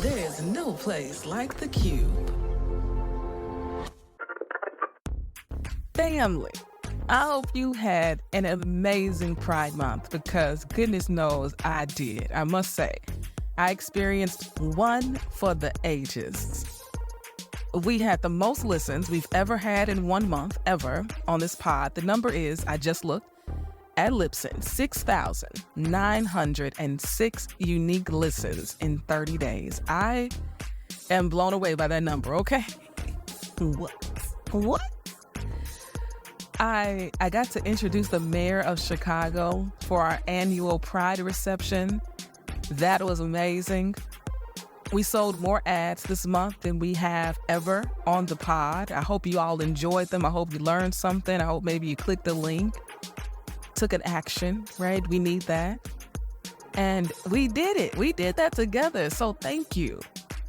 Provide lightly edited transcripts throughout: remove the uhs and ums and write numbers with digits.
There's no place like the Qube. Family, I hope you had an amazing Pride Month because goodness knows I did. I must say, I experienced one for the ages. We had the most listens we've ever had in 1 month, ever, on this pod. The number is, I just looked at Libsyn, 6,906 unique listens in 30 days. I am blown away by that number, okay? What? I got to introduce the mayor of Chicago for our annual Pride reception. That was amazing. We sold more ads this month than we have ever on the pod. I hope you all enjoyed them. I hope you learned something. I hope maybe you clicked the link, took an action, right? We need that. And we did it. We did that together. So thank you.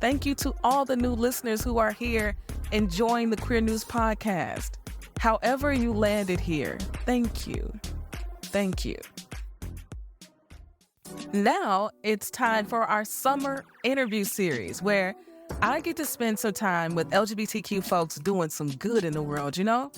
Thank you to all the new listeners who are here enjoying the Queer News Podcast. However you landed here, thank you. Thank you. Now it's time for our summer interview series where I get to spend some time with LGBTQ folks doing some good in the world, you know?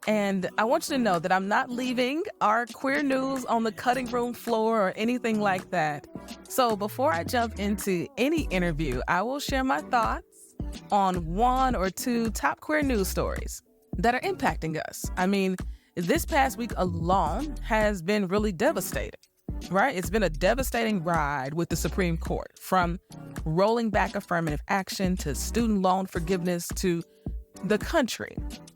And I want you to know that I'm not leaving our queer news on the cutting room floor or anything like that. So before I jump into any interview, I will share my thoughts on one or two top queer news stories that are impacting us. I mean, this past week alone has been really devastating, right? It's been a devastating ride with the Supreme Court, from rolling back affirmative action to student loan forgiveness to the country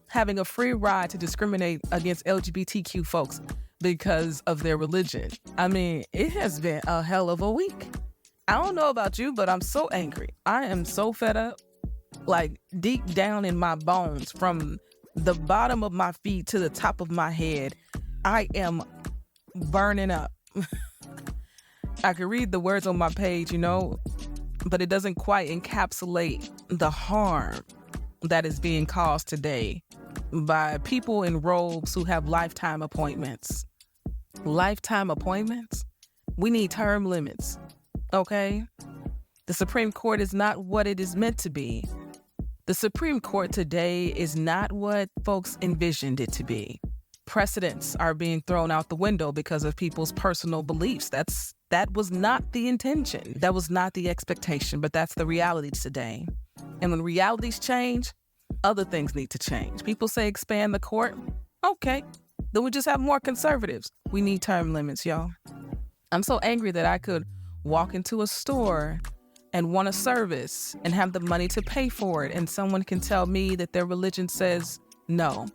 having a free ride to discriminate against LGBTQ folks because of their religion. I mean, it has been a hell of a week. I don't know about you, but I'm so angry. I am so fed up, like deep down in my bones, from the bottom of my feet to the top of my head. I am burning up. I could read the words on my page, you know, but it doesn't quite encapsulate the harm that is being caused today by people in robes who have lifetime appointments. Lifetime appointments? We need term limits, okay? The Supreme Court is not what it is meant to be. The Supreme Court today is not what folks envisioned it to be. Precedents are being thrown out the window because of people's personal beliefs. That was not the intention. That was not the expectation, but that's the reality today. And when realities change, other things need to change. People say expand the court. Okay, then we just have more conservatives. We need term limits, y'all. I'm so angry that I could walk into a store and want a service and have the money to pay for it, and someone can tell me that their religion says no.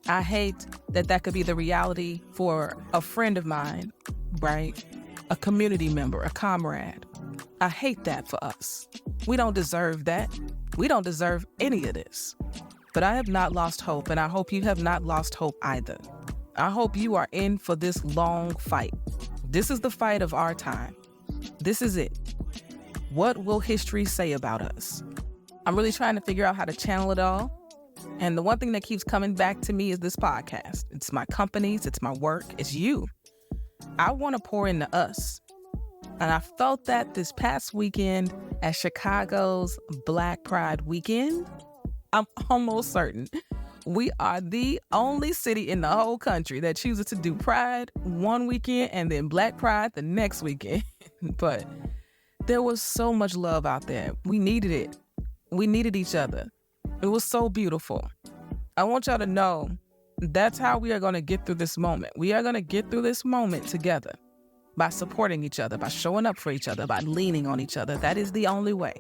I hate that that could be the reality for a friend of mine, right? A community member, a comrade. I hate that for us. We don't deserve that. We don't deserve any of this. But I have not lost hope, and I hope you have not lost hope either. I hope you are in for this long fight. This is the fight of our time. This is it. What will history say about us? I'm really trying to figure out how to channel it all. And the one thing that keeps coming back to me is this podcast. It's my companies, it's my work, it's you. I want to pour into us. And I felt that this past weekend at Chicago's Black Pride weekend. I'm almost certain we are the only city in the whole country that chooses to do Pride one weekend and then Black Pride the next weekend. But there was so much love out there. We needed it. We needed each other. It was so beautiful. I want y'all to know that's how we are going to get through this moment. We are going to get through this moment together by supporting each other, by showing up for each other, by leaning on each other. That is the only way.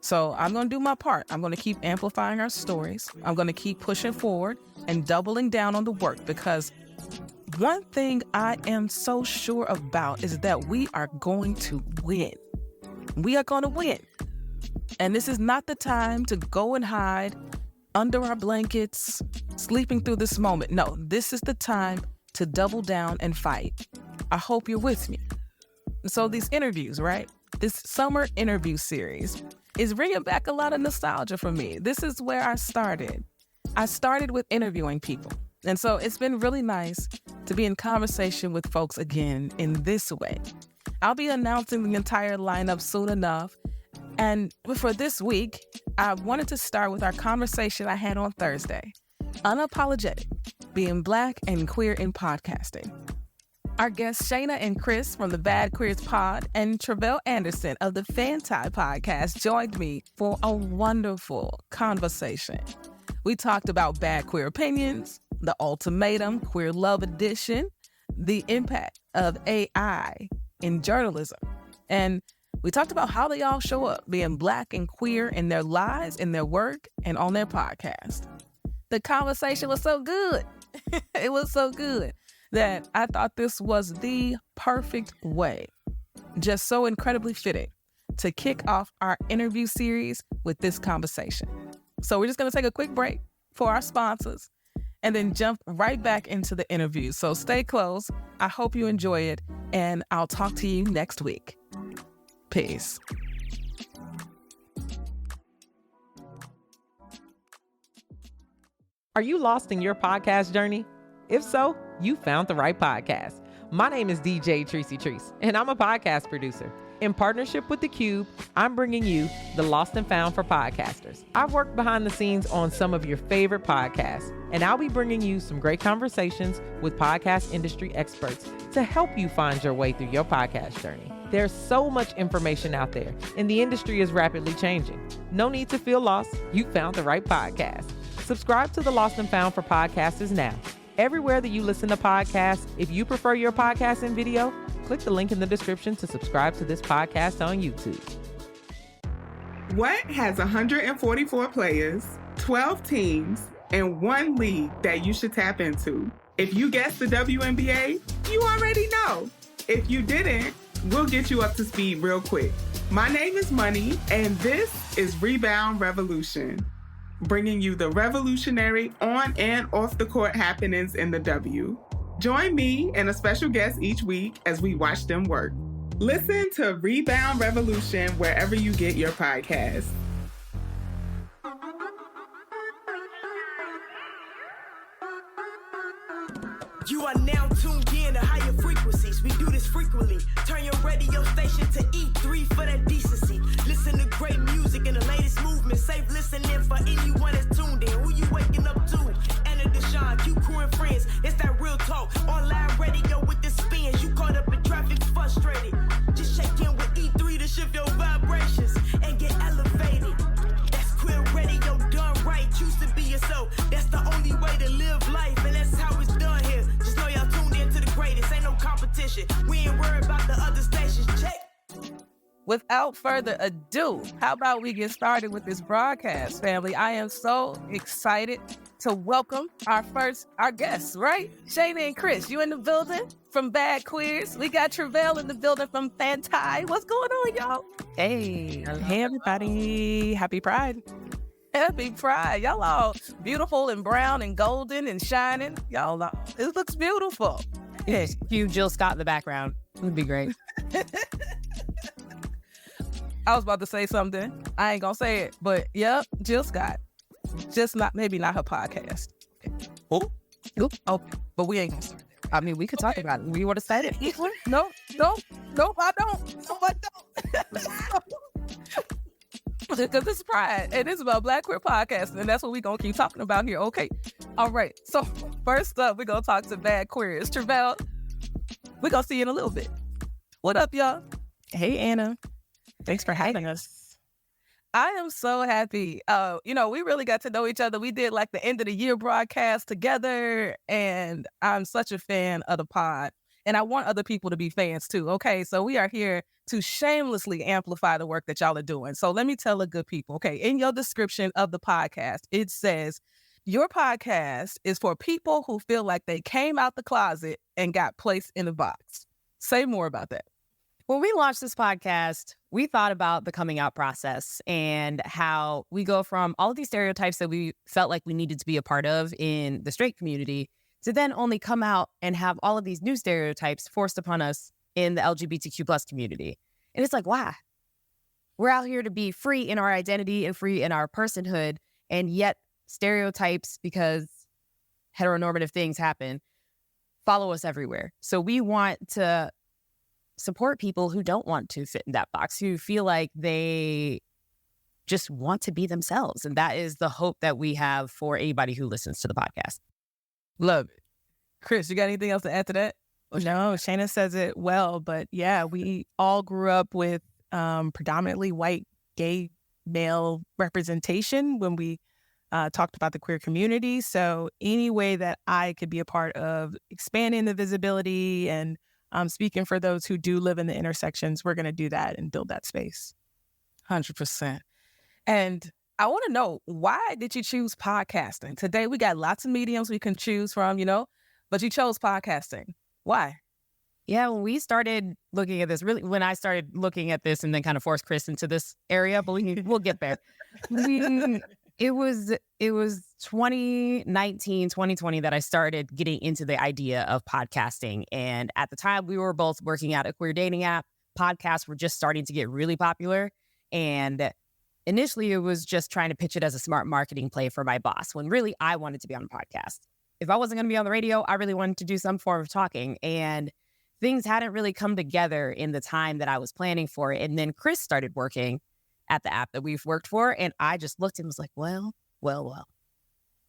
So I'm going to do my part. I'm going to keep amplifying our stories. I'm going to keep pushing forward and doubling down on the work, because one thing I am so sure about is that we are going to win. We are going to win. And this is not the time to go and hide under our blankets, sleeping through this moment. No, this is the time to double down and fight. I hope you're with me. So these interviews, right? This summer interview series is bringing back a lot of nostalgia for me. This is where I started. I started with interviewing people. And so it's been really nice to be in conversation with folks again in this way. I'll be announcing the entire lineup soon enough And for this week, I wanted to start with our conversation I had on Thursday. Unapologetic, being Black and queer in podcasting. Our guests Shayna and Chris from the Bad Queers Pod and Tre'vell Anderson of the FANTI podcast joined me for a wonderful conversation. We talked about bad queer opinions, the Ultimatum Queer Love edition, the impact of AI in journalism, and we talked about how they all show up being Black and queer in their lives, in their work, and on their podcast. The conversation was so good. It was so good that I thought this was the perfect way, just so incredibly fitting, to kick off our interview series with this conversation. So we're just going to take a quick break for our sponsors and then jump right back into the interview. So stay close. I hope you enjoy it, and I'll talk to you next week. Peace. Are you lost in your podcast journey? If so, you found the right podcast. My name is DJ Tracy Treese, and I'm a podcast producer. In partnership with the Qube, I'm bringing you the Lost and Found for podcasters. I've worked behind the scenes on some of your favorite podcasts, and I'll be bringing you some great conversations with podcast industry experts to help you find your way through your podcast journey. There's so much information out there, and the industry is rapidly changing. No need to feel lost. You found the right podcast. Subscribe to the Lost and Found for podcasters now. Everywhere that you listen to podcasts, if you prefer your podcast in video, click the link in the description to subscribe to this podcast on YouTube. What has 144 players, 12 teams, and one league that you should tap into? If you guessed the WNBA, you already know. If you didn't, we'll get you up to speed real quick. My name is Money, and this is Rebound Revolution, bringing you the revolutionary on and off the court happenings in the W. Join me and a special guest each week as we watch them work. Listen to Rebound Revolution wherever you get your podcasts. You are now tuned in to higher frequencies. We do this frequently. Turn your radio station to E3 for that decency. Listen to great music and the latest movement. Safe listening for anyone that's tuned in. Who you waking up to? Anna Deshawn, Q Crew and friends. It's that real talk. Online radio with the spins. You caught up in traffic, frustrated. Just check in with E3 to shift your vibrations and get elevated. That's queer radio done right. Choose to be yourself. That's the only way to live life, and that's how it's done here. Just know y'all tuned in to the greatest. Ain't no competition. We ain't worried about the other stations. Check. Without further ado, how about we get started with this broadcast, family? I am so excited to welcome our guests, right? Shayna and Chris, you in the building from Bad Queers. We got Tre'vell in the building from FANTI. What's going on, y'all? Hey everybody. Happy Pride. Happy Pride. Y'all all beautiful and brown and golden and shining. Y'all, it looks beautiful. Yeah, cue Jill Scott in the background. It would be great. I was about to say something. I ain't gonna say it, but yep, Jill Scott. Just maybe not her podcast. Who? Oh, but we ain't gonna start there. I mean, we could talk about it. We would have said it. No, I don't. No, I don't. Because this is Pride, and it's about Black Queer podcasting, and that's what we're going to keep talking about here. Okay. All right. So first up, we're going to talk to Bad Queers. Tre'vell, we're going to see you in a little bit. What up, y'all? Hey, Anna. Thanks for having us. I am so happy. We really got to know each other. We did like the end of the year broadcast together, and I'm such a fan of the pod. And I want other people to be fans too. Okay, so we are here to shamelessly amplify the work that y'all are doing. So let me tell the good people, okay, in your description of the podcast, it says, your podcast is for people who feel like they came out the closet and got placed in a box. Say more about that. When we launched this podcast, we thought about the coming out process and how we go from all of these stereotypes that we felt like we needed to be a part of in the straight community to then only come out and have all of these new stereotypes forced upon us in the LGBTQ plus community. And it's like, wow, we're out here to be free in our identity and free in our personhood, and yet stereotypes, because heteronormative things happen, follow us everywhere. So we want to support people who don't want to fit in that box, who feel like they just want to be themselves. And that is the hope that we have for anybody who listens to the podcast. Love it. Chris, you got anything else to add to that? No, Shayna says it well, but yeah, we all grew up with predominantly white gay male representation when we talked about the queer community. So any way that I could be a part of expanding the visibility and speaking for those who do live in the intersections, we're going to do that and build that space. 100%. And I want to know, why did you choose podcasting? Today, we got lots of mediums we can choose from, but you chose podcasting. Why? Yeah, when we started looking at this, really, when I started looking at this and then kind of forced Chris into this area, but we'll get there. It was 2019, 2020 that I started getting into the idea of podcasting. And at the time, we were both working at a queer dating app. Podcasts were just starting to get really popular. And initially, it was just trying to pitch it as a smart marketing play for my boss, when really I wanted to be on a podcast. If I wasn't going to be on the radio, I really wanted to do some form of talking. And things hadn't really come together in the time that I was planning for it. And then Chris started working at the app that we've worked for. And I just looked and was like, well,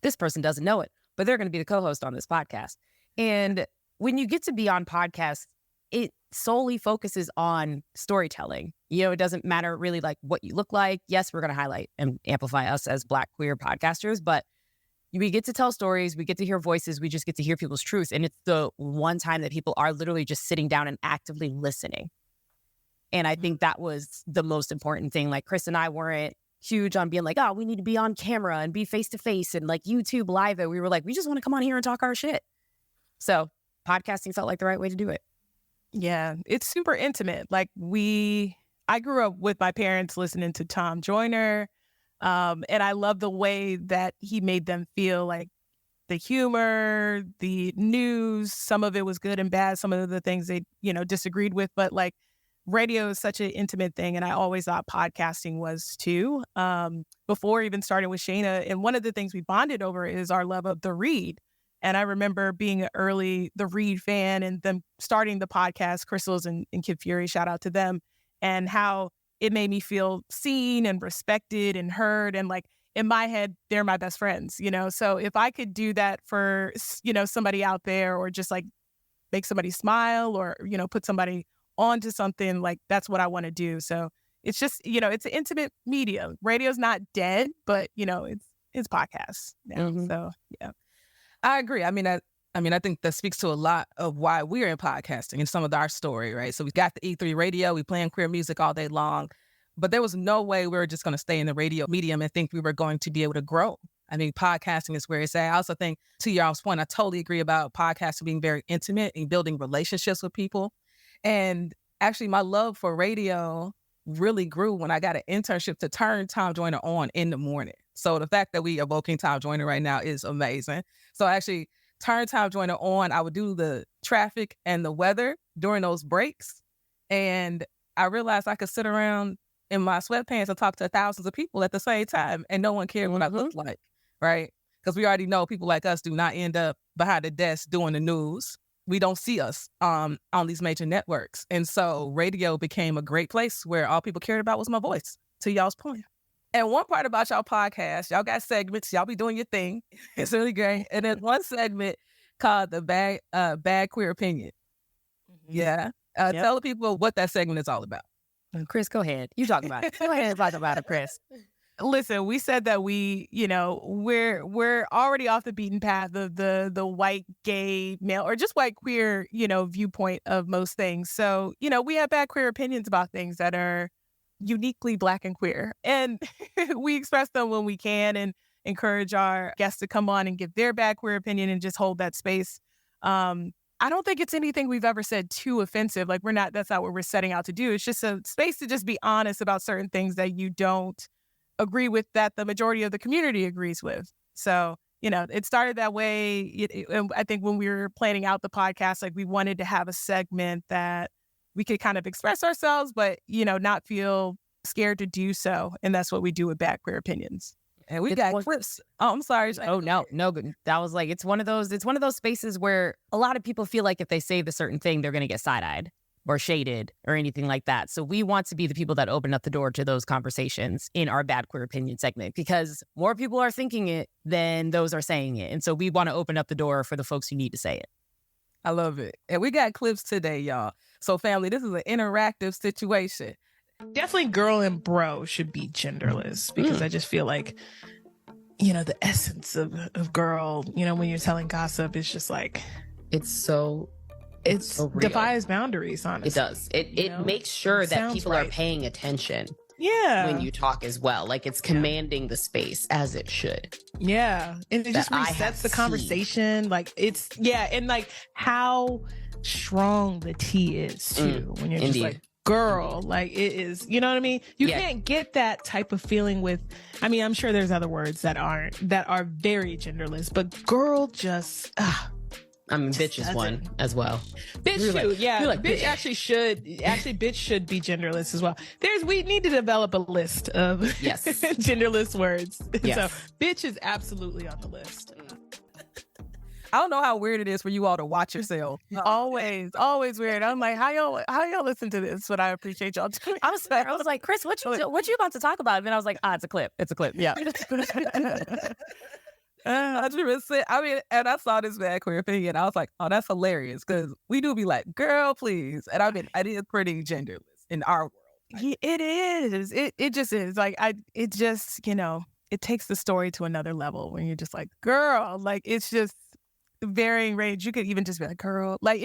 this person doesn't know it, but they're going to be the co-host on this podcast. And when you get to be on podcasts, it solely focuses on storytelling. It doesn't matter really like what you look like. Yes, we're going to highlight and amplify us as Black queer podcasters, but we get to tell stories, we get to hear voices, we just get to hear people's truths. And it's the one time that people are literally just sitting down and actively listening. And I think that was the most important thing. Like, Chris and I weren't huge on being like, oh, we need to be on camera and be face-to-face and like YouTube live it. We were like, we just want to come on here and talk our shit. So podcasting felt like the right way to do it. Yeah, it's super intimate. Like I grew up with my parents listening to Tom Joyner. And I love the way that he made them feel, like the humor, the news. Some of it was good and bad. Some of the things they, disagreed with. But like, radio is such an intimate thing. And I always thought podcasting was too, before even starting with Shayna. And one of the things we bonded over is our love of the read. And I remember being an early The Read fan and them starting the podcast, Crystals and Kid Fury, shout out to them, and how it made me feel seen and respected and heard. And like, in my head, they're my best friends, So if I could do that for, somebody out there, or just like make somebody smile, or, put somebody onto something, like that's what I want to do. So it's just, it's an intimate medium. Radio's not dead, but, it's podcasts now. Mm-hmm. So, yeah. I agree. I think that speaks to a lot of why we're in podcasting and some of our story, right? So we got the E3 radio, we playing queer music all day long, but there was no way we were just going to stay in the radio medium and think we were going to be able to grow. I mean, podcasting is where it's at. I also think, to y'all's point, I totally agree about podcasting being very intimate and building relationships with people. And actually, my love for radio really grew when I got an internship to turn Tom Joyner on in the morning. So the fact that we evoking Tom Joyner right now is amazing. So actually, turn Tom Joyner on, I would do the traffic and the weather during those breaks. And I realized I could sit around in my sweatpants and talk to thousands of people at the same time, and no one cared what I looked like, right? Because we already know people like us do not end up behind the desk doing the news. We don't see us on these major networks. And so radio became a great place where all people cared about was my voice, to y'all's point. And one part about y'all podcast, y'all got segments, y'all be doing your thing. It's really great. And then one segment called the Bad Queer Opinion. Mm-hmm. Yeah. Tell the people what that segment is all about. Chris, go ahead. You talk about it. Go ahead and talk about it, Chris. Listen, we said that we're already off the beaten path of the white gay male, or just white queer, viewpoint of most things. So, we have bad queer opinions about things that are uniquely Black and queer. And we express them when we can and encourage our guests to come on and give their bad queer opinion and just hold that space. I don't think it's anything we've ever said too offensive. Like, that's not what we're setting out to do. It's just a space to just be honest about certain things that you don't agree with, that the majority of the community agrees with. So, it started that way. I think when we were planning out the podcast, like, we wanted to have a segment that we could kind of express ourselves, but, not feel scared to do so. And that's what we do with Bad Queer Opinions. And we got clips. Oh, I'm sorry. Oh, no. That was like, it's one of those spaces where a lot of people feel like if they say the certain thing, they're going to get side-eyed. or shaded or anything like that. So we want to be the people that open up the door to those conversations in our Bad Queer Opinion segment, because more people are thinking it than those are saying it. And so we want to open up the door for the folks who need to say it. I love it. And we got clips today, y'all. So family, this is an interactive situation. Definitely girl and bro should be genderless, because I just feel like, the essence of girl, when you're telling gossip, it's just like, it's so real. Defies boundaries, honestly. It does. It makes sure that people are paying attention. Yeah. When you talk as well. Like, it's commanding the space as it should. Yeah. And it just resets the conversation. Like, and like how strong the tea is too. When you're just like, girl, like, it is, you know what I mean? You can't get that type of feeling with, I'm sure there's other words that are very genderless, but girl just, bitch is one as well. Bitch too, bitch actually should be genderless as well. We need to develop a list of genderless words. Yes. So bitch is absolutely on the list. I don't know how weird it is for you all to watch yourself. Always weird. I'm like, how y'all listen to this? But I appreciate y'all doing. I was like, Chris, what you about to talk about? And then I was like, it's a clip. It's a clip. Yeah. 100%. And I saw this Bad Queer Opinion. I was like, oh, that's hilarious, because we do be like, girl, please. And it is pretty genderless in our world. It is. It just is. Like, it just, it takes the story to another level when you're just like, girl, like, it's just varying range. You could even just be like, girl, like,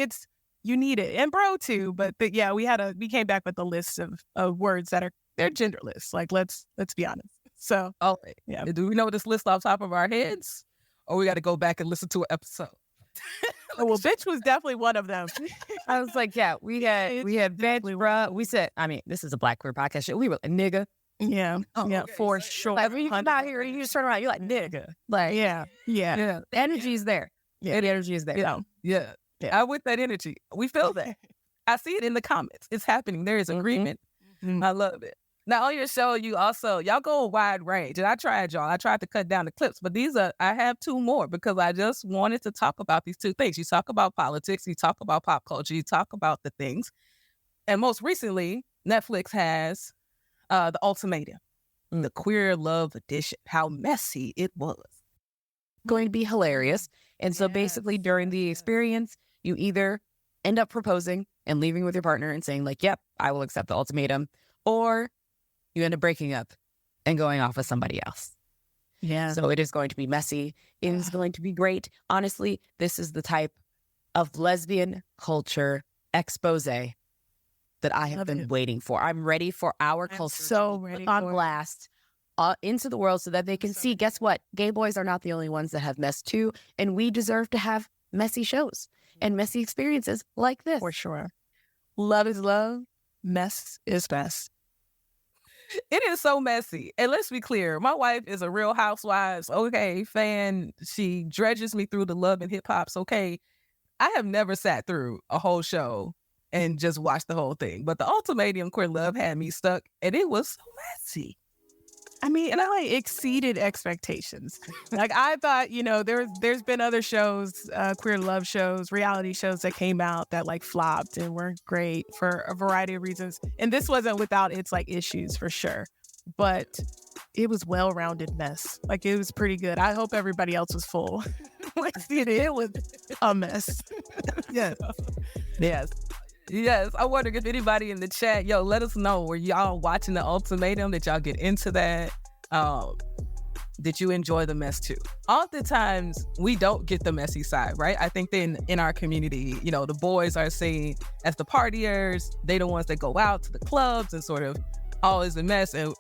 you need it, and bro too. But yeah, we came back with a list of words that they're genderless. Like, let's be honest. So, yeah. Do we know this list off top of our heads, or we got to go back and listen to an episode? Well, bitch was definitely one of them. I was like, yeah, we had bitch, bruh. We said, this is a Black queer podcast show. We were like, nigga. Yeah. Okay. For sure. Like, when you come out here and you just turn around, you're like, nigga. Like, yeah. The energy is there. Yeah. The energy is there. Yeah. I with that energy. We feel that. I see it in the comments. It's happening. There is agreement. Mm-hmm. I love it. Now, on your show, y'all go a wide range. And I tried to cut down the clips, but I have two more, because I just wanted to talk about these two things. You talk about politics, you talk about pop culture, you talk about the things. And most recently, Netflix has the Ultimatum, the Queer Love edition, how messy it was. Going to be hilarious. And so basically during the experience, you either end up proposing and leaving with your partner and saying like, yep, I will accept the ultimatum, or you end up breaking up and going off with somebody else. Yeah. So it is going to be messy. It is going to be great. Honestly, this is the type of lesbian culture expose that I have been waiting for. I'm ready for our culture so ready on blast into the world so that they can see, guess what? Gay boys are not the only ones that have mess too. And we deserve to have messy shows and messy experiences like this. For sure. Love is love. Mess is best. It is so messy. And let's be clear, my wife is a Real Housewives, fan. She dredges me through the love and hip hops, I have never sat through a whole show and just watched the whole thing. But the Ultimatum Queer Love had me stuck, and it was so messy. And I exceeded expectations. Like, I thought, there's been other shows, queer love shows, reality shows that came out that flopped and weren't great for a variety of reasons. And this wasn't without its issues for sure, but it was well-rounded mess. It was pretty good. I hope everybody else was full. It was a mess. Yes. I wonder if anybody in the chat, let us know. Were y'all watching the Ultimatum? Did y'all get into that? Did you enjoy the mess too? Oftentimes, we don't get the messy side, right? I think then in our community, the boys are seen as the partiers. They're the ones that go out to the clubs and sort of always a mess. And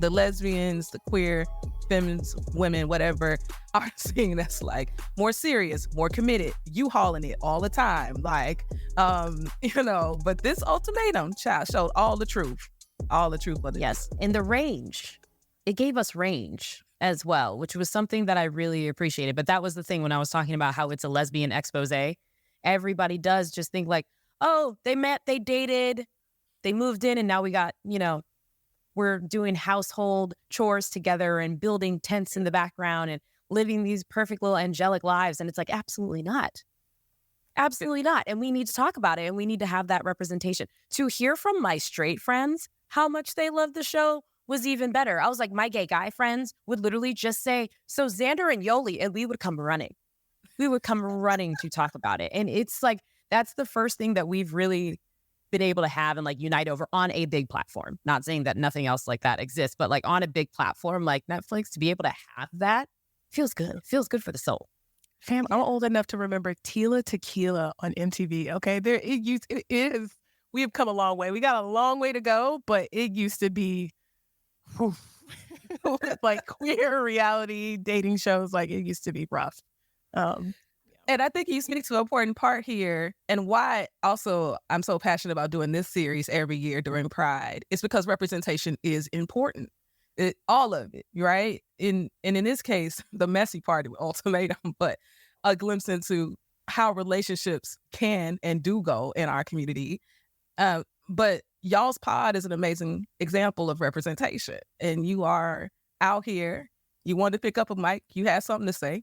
the lesbians, the queer, feminines, women, whatever, are seen as more serious, more committed, you hauling it all the time. But this ultimatum child showed all the truth. Yes. And the range, it gave us range as well, which was something that I really appreciated. But that was the thing when I was talking about how it's a lesbian expose. Everybody does just think oh, they met, they dated, they moved in, and now we got, we're doing household chores together and building tents in the background and living these perfect little angelic lives. And it's absolutely not. Absolutely not. And we need to talk about it, and we need to have that representation. To hear from my straight friends how much they love the show was even better. I was like, my gay guy friends would literally just say, so Xander and Yoli, and we would come running. We would come running to talk about it. And it's like, that's the first thing that we've really been able to have and like unite over on a big platform. Not saying that nothing else like that exists, but like on a big platform like Netflix, to be able to have that feels good. It feels good for the soul. Fam, I'm old enough to remember Tila Tequila on MTV. Okay, it is. We have come a long way. We got a long way to go, but it used to be like queer reality dating shows. Like it used to be rough. And I think you speak to an important part here, and why also I'm so passionate about doing this series every year during Pride. It's because representation is important. All of it, right? And in this case, the messy part of Ultimatum, but a glimpse into how relationships can and do go in our community. But y'all's pod is an amazing example of representation. And you are out here, you wanted to pick up a mic, you had something to say,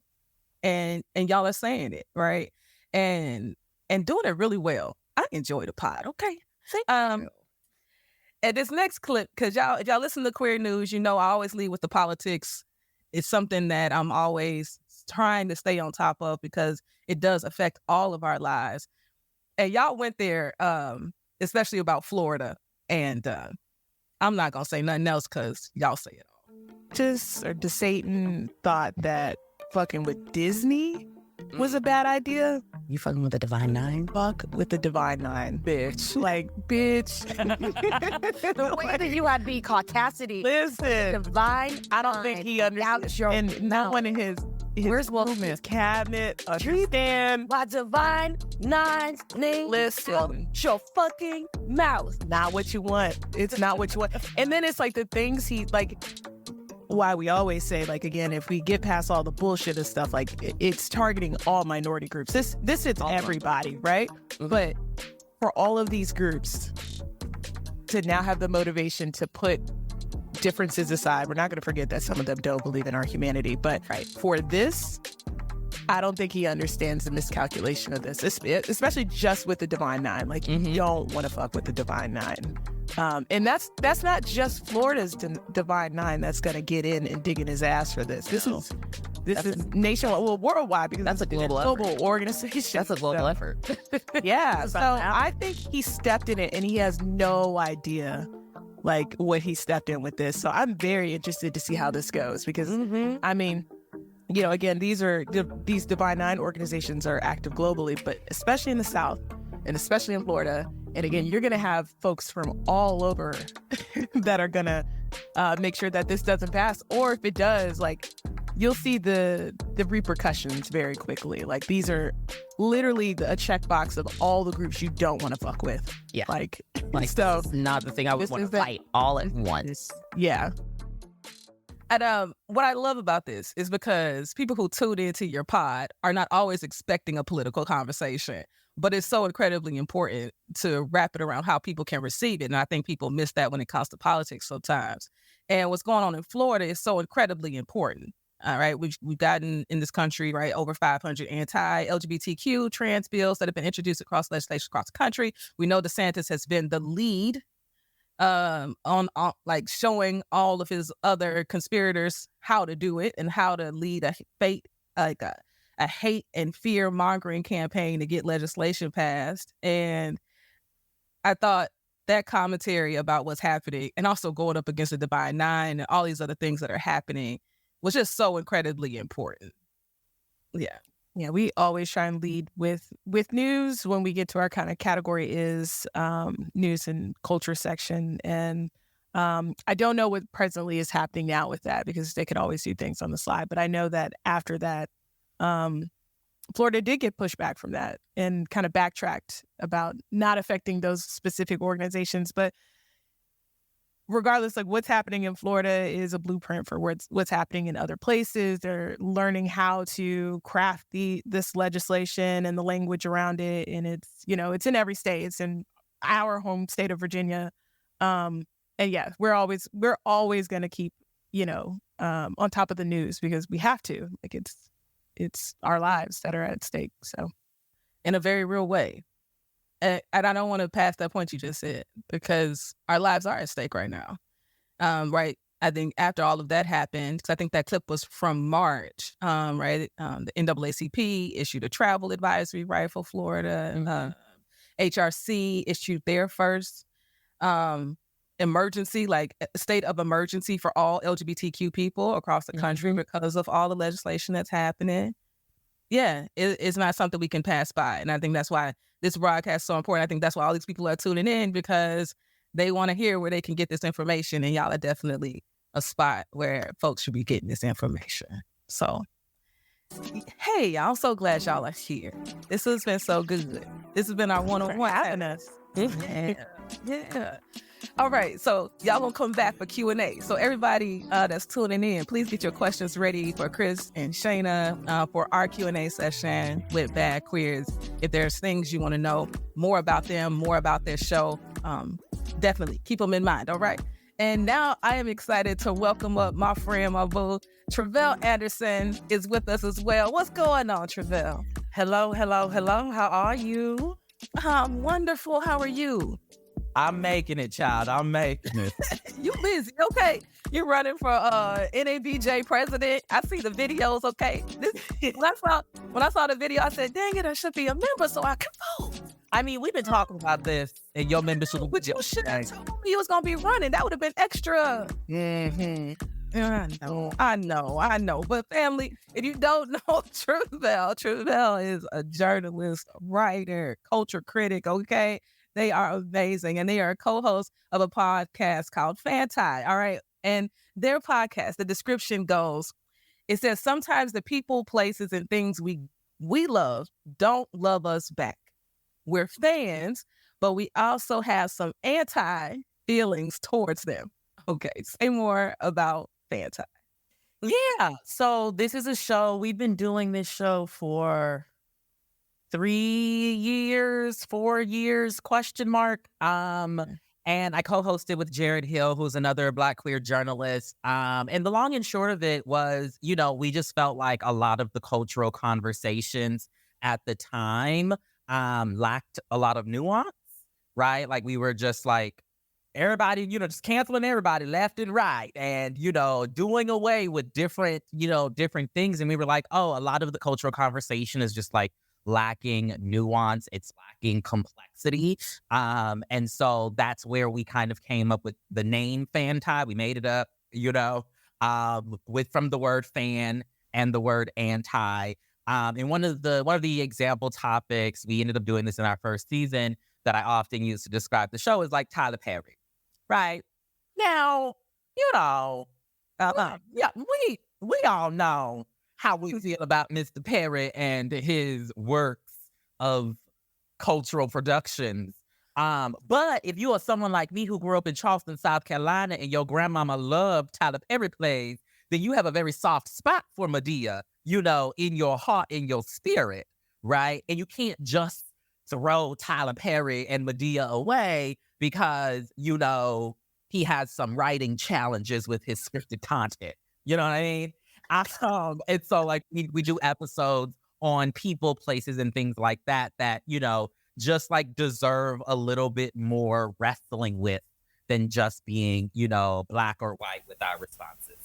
and y'all are saying it, right? And doing it really well. I enjoy the pod, okay? Thank you. And this next clip, because if y'all listen to Queer News, you know I always lead with the politics. It's something that I'm always trying to stay on top of because it does affect all of our lives. And y'all went there, especially about Florida. And I'm not going to say nothing else because y'all say it all. DeSatan thought that fucking with Disney was a bad idea. You fucking with the Divine Nine? Fuck with the Divine Nine, bitch. Like, bitch. The way that you had the caucasity. Listen. Divine. I don't think he understands. And not one of his where's his cabinet understand. My Divine Nine's name. Listen. Your fucking mouth. Not what you want. It's not what you want. And then it's like the things he, like, why we always say, like, again, if we get past all the bullshit and stuff, like, it's targeting all minority groups. This hits everybody, right? Mm-hmm. But for all of these groups to now have the motivation to put differences aside, we're not going to forget that some of them don't believe in our humanity, but for this, I don't think he understands the miscalculation of this, especially just with the Divine Nine. Like, you don't want to fuck with the Divine Nine. And that's not just Florida's Divine Nine that's going to get in and dig in his ass for this. This is nationwide, well, worldwide, because that's a global organization. That's a global effort. Yeah. So I think he stepped in it and he has no idea like what he stepped in with this. So I'm very interested to see how this goes because I mean, you know, again, these Divine Nine organizations are active globally, but especially in the South and especially in Florida. And again, you're going to have folks from all over that are going to make sure that this doesn't pass. Or if it does, like, you'll see the repercussions very quickly. Like, these are literally a checkbox of all the groups you don't want to fuck with. Yeah. Like so not the thing I would want to fight all at once. Yeah. And what I love about this is because people who tune into your pod are not always expecting a political conversation, but it's so incredibly important to wrap it around how people can receive it. And I think people miss that when it comes to politics sometimes. And what's going on in Florida is so incredibly important. All right, we've gotten in this country, right, over 500 anti-LGBTQ trans bills that have been introduced across legislation across the country. We know Desantis has been the lead on like showing all of his other conspirators how to do it and how to lead a hate and fear mongering campaign to get legislation passed. And I thought that commentary about what's happening and also going up against the Divine Nine and all these other things that are happening was just so incredibly important. Yeah, we always try and lead with news when we get to our kind of category is news and culture section. And I don't know what presently is happening now with that because they could always do things on the slide. But I know that after that, Florida did get pushback from that and kind of backtracked about not affecting those specific organizations. But regardless, like what's happening in Florida is a blueprint for what's happening in other places. They're learning how to craft this legislation and the language around it. And it's, you know, it's in every state. It's in our home state of Virginia. And yeah, we're always going to keep, you know, on top of the news because we have to. Like it's our lives that are at stake. So. in a very real way. And I don't want to pass that point you just said, because our lives are at stake right now. Right. I think after all of that happened, because I think that clip was from March, right? The NAACP issued a travel advisory, right, for Florida. HRC issued their first emergency, like state of emergency for all LGBTQ people across the country because of all the legislation that's happening. Yeah, it's not something we can pass by. And I think that's why this broadcast is so important. I think that's why all these people are tuning in, because they want to hear where they can get this information. And y'all are definitely a spot where folks should be getting this information. So, hey, I'm so glad y'all are here. This has been so good. This has been our one-on-one. Having us. Yeah. All right, so y'all gonna come back for Q&A. So everybody that's tuning in, please get your questions ready for Chris and Shayna for our Q&A session with Bad Queers. If there's things you want to know more about them, more about their show, definitely keep them in mind, all right? And now I am excited to welcome up my friend, my boo, Tre'vell Anderson is with us as well. What's going on, Tre'vell? Hello. How are you? I'm wonderful. How are you? I'm making it, child. I'm making it. You busy, okay? You're running for NABJ president. I see the videos, okay? When I saw the video, I said, dang it, I should be a member so I can vote. I mean, we've been talking about this, and your membership. But you should have told me you was going to be running. That would have been extra. I know. But family, if you don't know Tre'vell is a journalist, a writer, culture critic, okay? They are amazing, and they are a co-host of a podcast called FANTI, all right? And their podcast, the description goes, it says, sometimes the people, places, and things we love don't love us back. We're fans, but we also have some anti-feelings towards them. Okay, say more about FANTI. Yeah, so this is a show. We've been doing this show for 3 years, 4 years, question mark. And I co-hosted with Jared Hill, who's another Black queer journalist. And the long and short of it was, we just felt like a lot of the cultural conversations at the time lacked a lot of nuance, right? Like we were just like, everybody, just canceling everybody left and right and, doing away with different things. And we were like, oh, a lot of the cultural conversation is just like lacking nuance. It's lacking complexity. And so that's where we kind of came up with the name FANTI. We made it up, from the word fan and the word anti. And one of the example topics, we ended up doing this in our first season, that I often use to describe the show is like Tyler Perry, right? Now, we all know how we feel about Mr. Perry and his works of cultural productions. But if you are someone like me who grew up in Charleston, South Carolina, and your grandmama loved Tyler Perry plays, then you have a very soft spot for Madea, in your heart, in your spirit, right? And you can't just throw Tyler Perry and Madea away because, he has some writing challenges with his scripted content. You know what I mean? And so like we do episodes on people, places, and things like that, just like deserve a little bit more wrestling with than just being, black or white with our responses.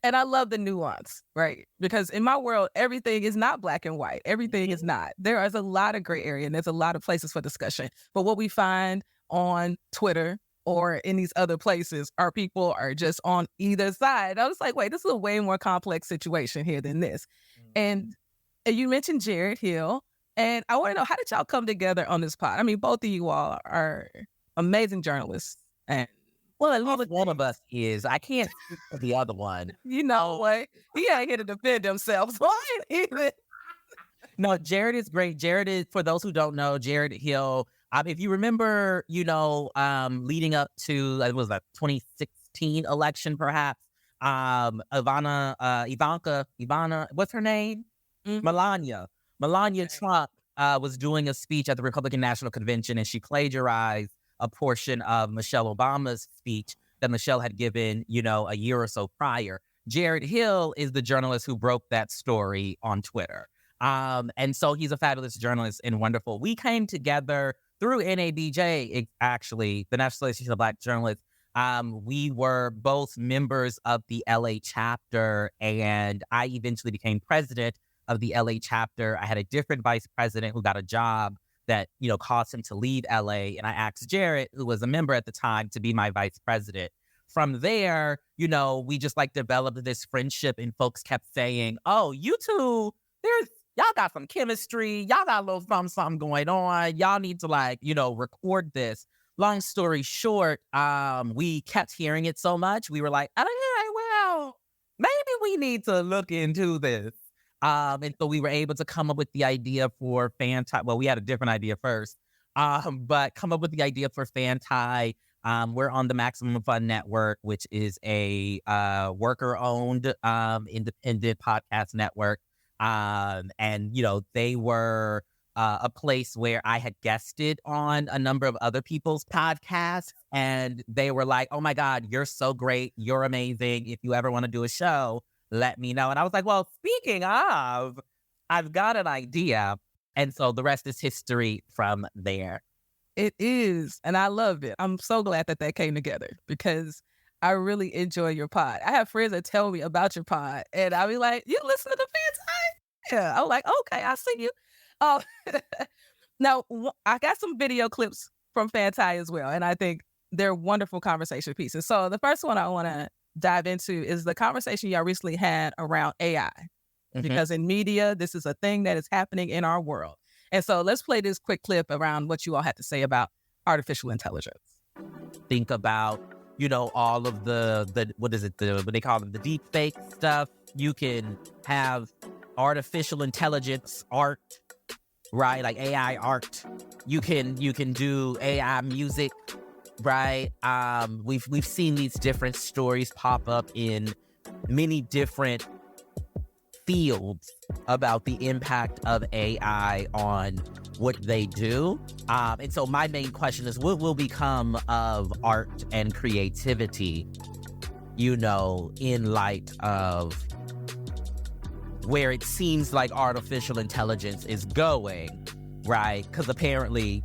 And I love the nuance, right? Because in my world, everything is not black and white. Everything is not. There is a lot of gray area and there's a lot of places for discussion. But what we find on Twitter or in these other places are people are just on either side. I was like, wait, this is a way more complex situation here than this. And you mentioned Jared Hill. And I want to know, how did y'all come together on this pod? I mean, both of you all are amazing journalists. And well, at least one of us is. I can't speak for the other one. You know what? He ain't here to defend himself. So I ain't even. No, Jared is great. Jared is, for those who don't know, Jared Hill. If you remember, leading up to, it was a 2016 election, perhaps. Ivana, what's her name? Mm-hmm. Melania Trump was doing a speech at the Republican National Convention, and she plagiarized a portion of Michelle Obama's speech that Michelle had given, a year or so prior. Jared Hill is the journalist who broke that story on Twitter. And so he's a fabulous journalist and wonderful. We came together through NABJ, actually, the National Association of Black Journalists. We were both members of the LA chapter, and I eventually became president of the LA chapter. I had a different vice president who got a job that, caused him to leave LA. And I asked Jarrett, who was a member at the time, to be my vice president. From there, we just developed this friendship, and folks kept saying, oh, you two, y'all got some chemistry. Y'all got a little something going on. Y'all need to record this. Long story short, we kept hearing it so much. We were like, okay, well, maybe we need to look into this. And so we were able to come up with the idea for FANTI. Well, we had a different idea first, but come up with the idea for FANTI. We're on the Maximum Fun Network, which is a worker-owned independent podcast network. And they were a place where I had guested on a number of other people's podcasts, and they were like, oh my God, you're so great. You're amazing. If you ever want to do a show, let me know. And I was like, well, speaking of, I've got an idea. And so the rest is history from there. It is. And I loved it. I'm so glad that came together because I really enjoy your pod. I have friends that tell me about your pod, and I'll be like, you listen to the FANTI? Yeah. I'm like, okay, I see you. Oh, now I got some video clips from FANTI as well, and I think they're wonderful conversation pieces. So the first one I want to dive into is the conversation y'all recently had around AI, because in media, this is a thing that is happening in our world. And so let's play this quick clip around what you all had to say about artificial intelligence. Think about, all of the what is it, what they call them, the deep fake stuff. You can have artificial intelligence art, right? Like AI art. You can do AI music, right? We've seen these different stories pop up in many different fields about the impact of AI on what they do. And so my main question is, what will become of art and creativity, in light of where it seems like artificial intelligence is going, right? Because apparently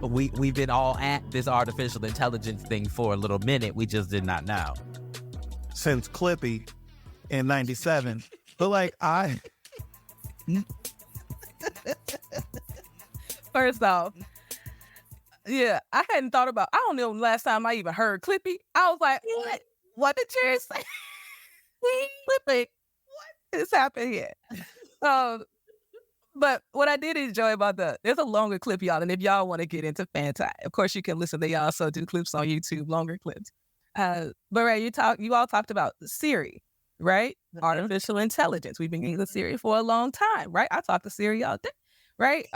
we've been all at this artificial intelligence thing for a little minute. We just did not know. Since Clippy in 97. But First off, yeah, I hadn't thought about, I don't know the last time I even heard Clippy. I was like, what did Jerry say? Clippy, what is happening here? But what I did enjoy about there's a longer clip, y'all, and if y'all want to get into FANTI, of course you can listen. They also do clips on YouTube, longer clips. But right, you all talked about Siri, right? Artificial intelligence. We've been using Siri for a long time, right? I talk to Siri all day, right?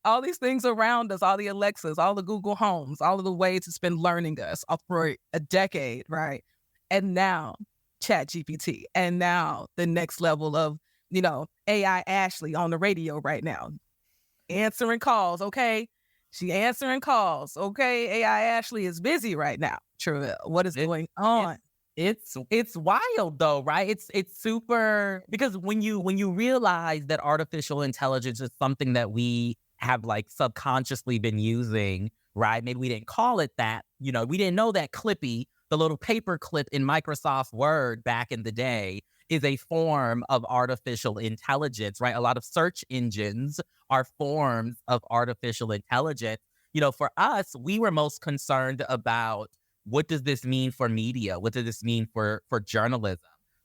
All these things around us, all the Alexas, all the Google Homes, all of the ways it's been learning us for a decade, right? And now ChatGPT, and now the next level of, AI Ashley on the radio right now, answering calls. Okay, she answering calls. Okay, AI Ashley is busy right now. Tre'vell, what is going on? It's wild though, right? It's super, because when you realize that artificial intelligence is something that we have subconsciously been using, right? Maybe we didn't call it that. We didn't know that Clippy, the little paper clip in Microsoft Word back in the day, is a form of artificial intelligence, right? A lot of search engines are forms of artificial intelligence. For us, we were most concerned about, what does this mean for media? What does this mean for journalism,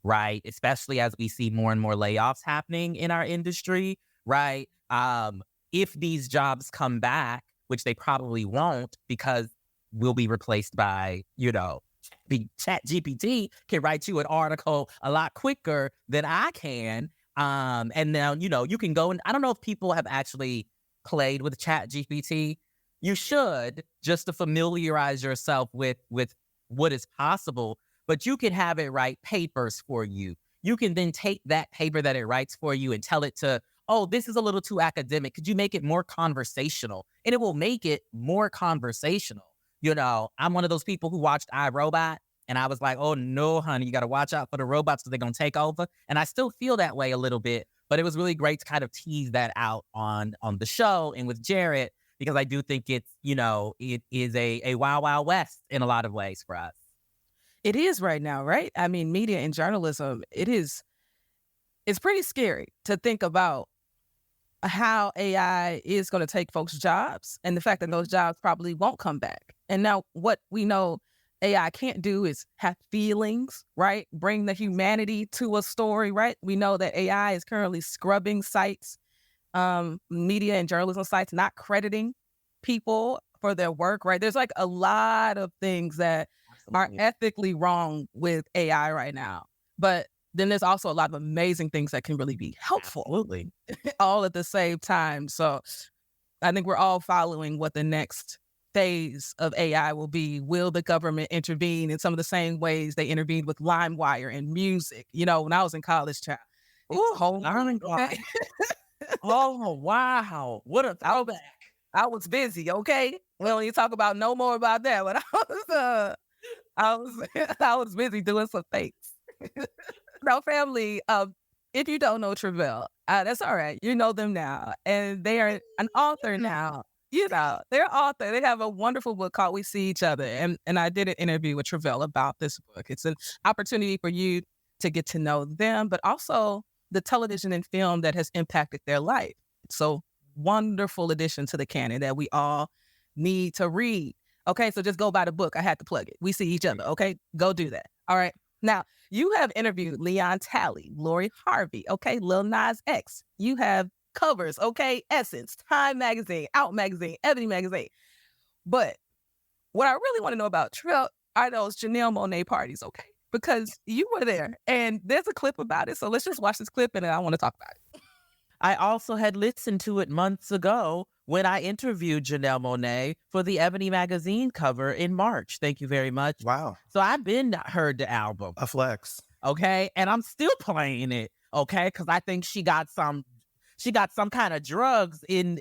right? Especially as we see more and more layoffs happening in our industry, right? If these jobs come back, which they probably won't, because we'll be replaced by, ChatGPT can write you an article a lot quicker than I can. And now, you can go, and I don't know if people have actually played with ChatGPT. You should, just to familiarize yourself with what is possible, but you can have it write papers for you. You can then take that paper that it writes for you and tell it to, oh, this is a little too academic. Could you make it more conversational? And it will make it more conversational. I'm one of those people who watched iRobot, and I was like, oh no, honey, you got to watch out for the robots because they're going to take over. And I still feel that way a little bit But it was really great to kind of tease that out on the show and with Jared, because I do think it's, it is a wild, wild west in a lot of ways for us. It is right now, right? I mean, media and journalism, it's pretty scary to think about how AI is going to take folks' jobs and the fact that those jobs probably won't come back. And now what we know AI can't do is have feelings, right? Bring the humanity to a story, right? We know that AI is currently scrubbing sites, media and journalism sites, not crediting people for their work, right? There's like a lot of things that are ethically wrong with AI right now. But then there's also a lot of amazing things that can really be helpful. Absolutely. All at the same time. So I think we're all following what the next phase of AI will be. Will the government intervene in some of the same ways they intervened with LimeWire and music? When I was in college, child. Oh, wow. What a throwback. I was busy, okay? We don't need to talk about no more about that, but I was busy doing some things. No, family, if you don't know Tre'vell, that's all right. You know them now. And they are an author now. They're author. They have a wonderful book called We See Each Other. And I did an interview with Tre'vell about this book. It's an opportunity for you to get to know them, but also the television and film that has impacted their life. So wonderful addition to the canon that we all need to read. Okay, so just go buy the book. I had to plug it. We See Each Other. Okay, go do that. All right. Now, you have interviewed Leon Talley, Lori Harvey, okay, Lil Nas X. You have covers, okay, Essence, Time Magazine, Out Magazine, Ebony Magazine. But what I really want to know about Tre'vell are those Janelle Monáe parties, okay? Because you were there, and there's a clip about it. So let's just watch this clip, and then I want to talk about it. I also had listened to it months ago when I interviewed Janelle Monáe for the Ebony Magazine cover in March. Thank you very much. Wow. So I've been heard the album. A flex. Okay. And I'm still playing it. Okay. Because I think she got some kind of drugs in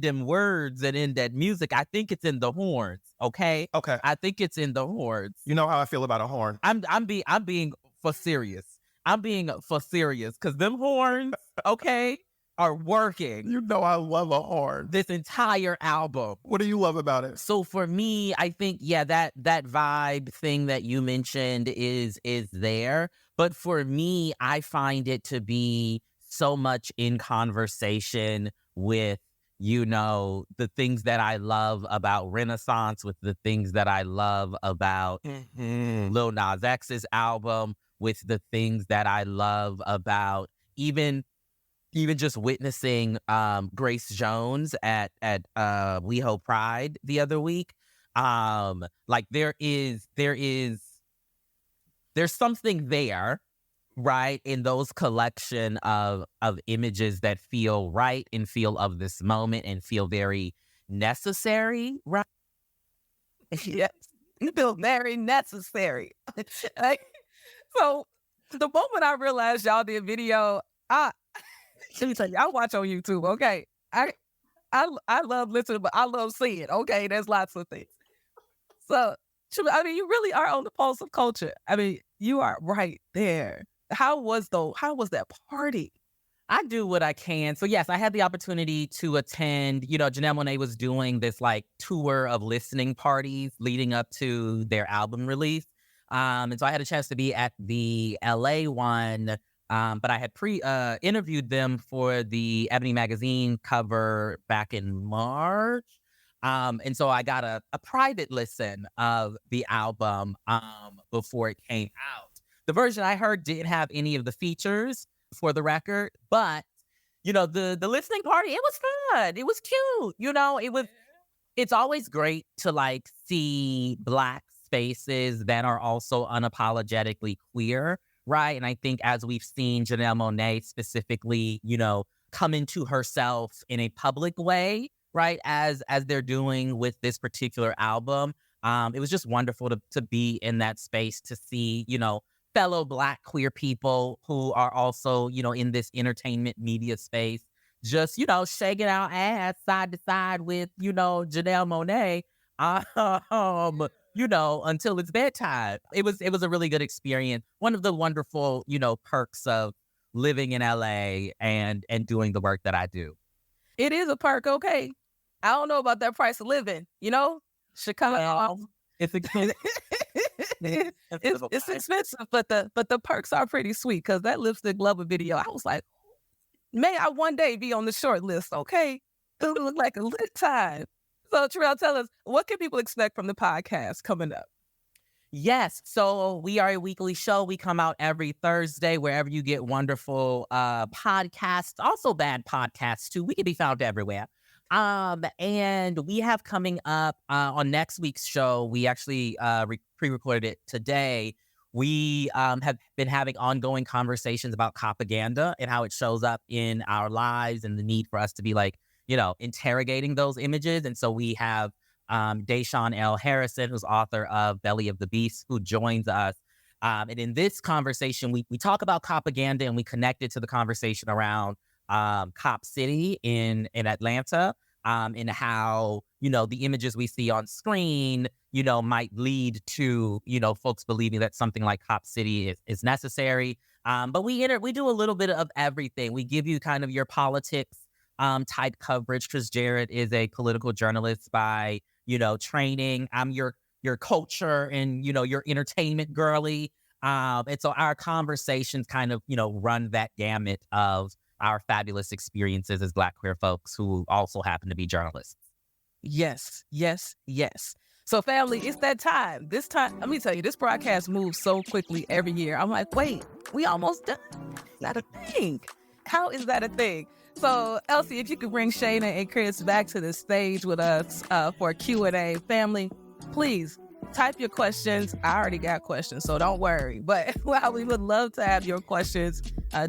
them words and in that music. I think it's in the horns. Okay. Okay. I think it's in the horns. You know how I feel about a horn. I'm being for serious. I'm being for serious because them horns, okay, are working. You know I love a horn. This entire album. What do you love about it? So for me, I think, that vibe thing that you mentioned is there. But for me, I find it to be so much in conversation with, the things that I love about Renaissance, with the things that I love about Lil Nas X's album, with the things that I love about even just witnessing Grace Jones at WeHo Pride the other week. Like there's something there, right, in those collection of images that feel right and feel of this moment and feel very necessary, right? Yes, you feel very necessary. So the moment I realized y'all did video, let me tell you, I watch on YouTube, okay? I love listening, but I love seeing, okay? There's lots of things. So, I mean, you really are on the pulse of culture. I mean, you are right there. How was that party? I do what I can. So yes, I had the opportunity to attend, Janelle Monáe was doing this like tour of listening parties leading up to their album release. And so I had a chance to be at the LA one, but I had interviewed them for the Ebony Magazine cover back in March. And so I got a private listen of the album before it came out. The version I heard didn't have any of the features, for the record, but the listening party, it was fun. It was cute. It's always great to like see Black spaces that are also unapologetically queer, right? And I think as we've seen Janelle Monáe specifically, come into herself in a public way, right? As they're doing with this particular album, it was just wonderful to be in that space to see, fellow Black queer people who are also, in this entertainment media space, just, shaking our ass side to side with, Janelle Monáe, until it's bedtime. It was a really good experience. One of the wonderful, perks of living in LA and doing the work that I do. It is a perk, okay? I don't know about that price of living, you know? Chicago. It's expensive. It's expensive, but the perks are pretty sweet because that lipstick lover video, I was like, may I one day be on the short list, okay? It would look like a lit time. So, Tre'vell, tell us, what can people expect from the podcast coming up? Yes. So we are a weekly show. We come out every Thursday wherever you get wonderful podcasts, also bad podcasts too. We can be found everywhere. And we have coming up on next week's show, we actually pre-recorded it today. We have been having ongoing conversations about propaganda and how it shows up in our lives and the need for us to be like, interrogating those images. And so we have Deshaun L. Harrison, who's author of Belly of the Beast, who joins us. And in this conversation, we talk about propaganda and we connect it to the conversation around Cop City in Atlanta, and how, the images we see on screen, might lead to, folks believing that something like Cop City is necessary. But we do a little bit of everything. We give you kind of your politics type coverage, because Jared is a political journalist by, training. I'm your culture and, your entertainment girly. And so our conversations kind of, run that gamut of our fabulous experiences as Black queer folks who also happen to be journalists. Yes, yes, yes. So family, it's that time. This time, let me tell you, this broadcast moves so quickly every year. I'm like, wait, we almost done? Is that a thing? How is that a thing? So Elsie, if you could bring Shayna and Chris back to the stage with us for Q&A. Family, please type your questions. I already got questions, so don't worry. But we would love to have your questions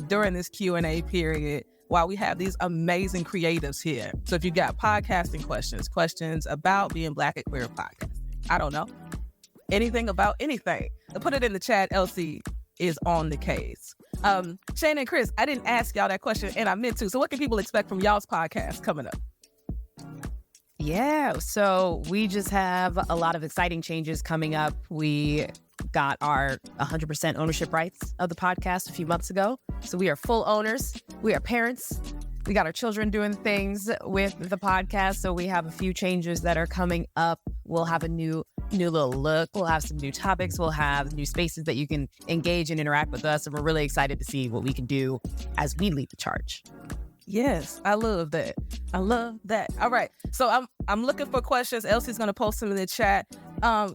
during this Q&A period while we have these amazing creatives here. So if you got podcasting questions about being Black and queer podcasting, I don't know, anything about anything, put it in the chat. Elsie is on the case. Shayna and Chris, I didn't ask y'all that question and I meant to. So what can people expect from y'all's podcast coming up? Yeah, so we just have a lot of exciting changes coming up. We got our 100% ownership rights of the podcast a few months ago. So we are full owners. We are parents. We got our children doing things with the podcast. So we have a few changes that are coming up. We'll have a new little look. We'll have some new topics. We'll have new spaces that you can engage and interact with us. And we're really excited to see what we can do as we lead the charge. Yes, I love that. I love that. All right. So I'm looking for questions. Elsie's going to post them in the chat.